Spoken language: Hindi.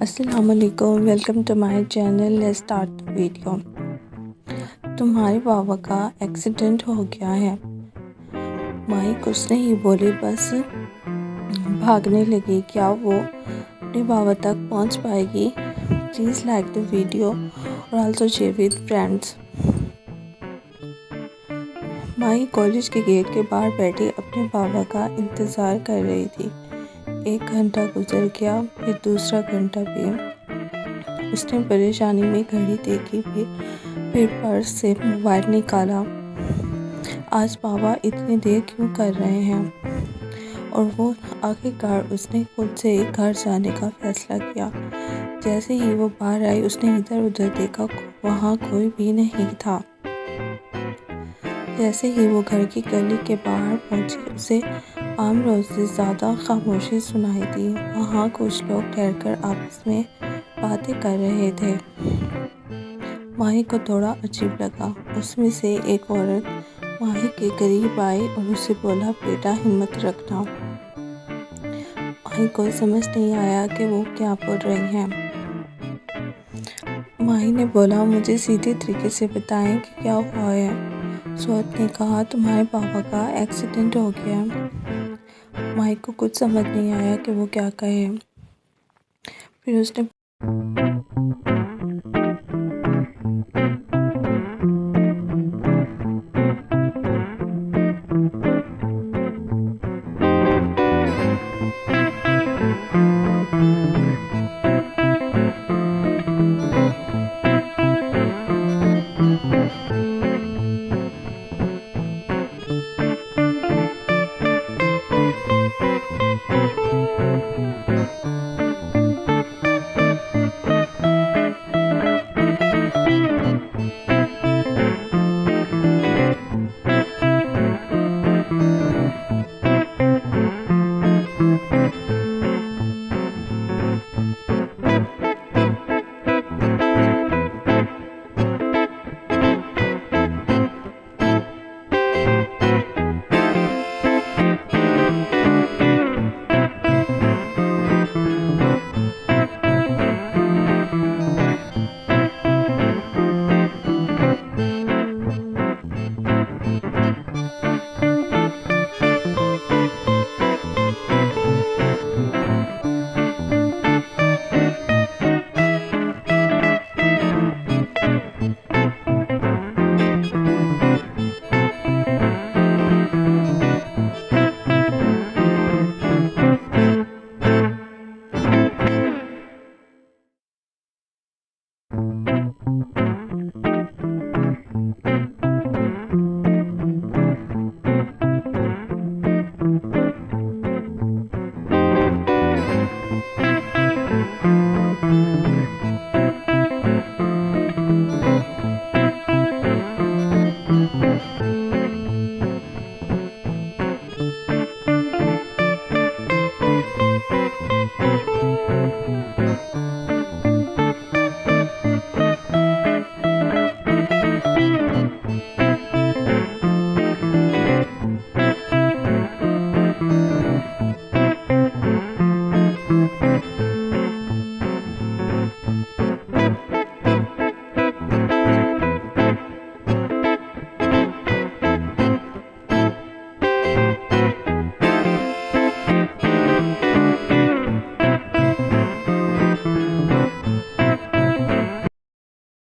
अस्सलामुअलैकुम, welcome to my channel. Let's start the video. तुम्हारे बाबा का एक्सीडेंट हो गया है। माई कुछ नहीं बोली, बस भागने लगी। क्या वो अपने बाबा तक पहुंच पाएगी? प्लीज़ लाइक द वीडियो और also share with friends. My college के गेट के बाहर बैठी अपने बाबा का इंतज़ार कर रही थी। 1 घंटा गुजर गया, फिर दूसरा घंटा भी। उसने परेशानी में घड़ी देखी, फिर पर्स से मोबाइल निकाला। आज बाबा इतनी देर क्यों कर रहे हैं? और वो आखिरकार उसने खुद से घर जाने का फैसला किया। जैसे ही वो बाहर आई, उसने इधर उधर देखा, वहाँ कोई भी नहीं था। जैसे ही वो घर की गली के बाहर पहुंची, उसे आम रोज से ज़्यादा खामोशी सुनाई दी। वहाँ कुछ लोग ठहरकर आपस में बातें कर रहे थे। माही को थोड़ा अजीब लगा। उसमें से एक औरत माही के करीब आई और उसे बोला, बेटा हिम्मत रखना। माही को समझ नहीं आया कि वो क्या बोल रही हैं। माही ने बोला, मुझे सीधे तरीके से बताएं कि क्या हुआ है। औरत ने कहा, तुम्हारे पापा का एक्सीडेंट हो गया। माही को कुछ समझ नहीं आया कि वो क्या कहे। फिर उसने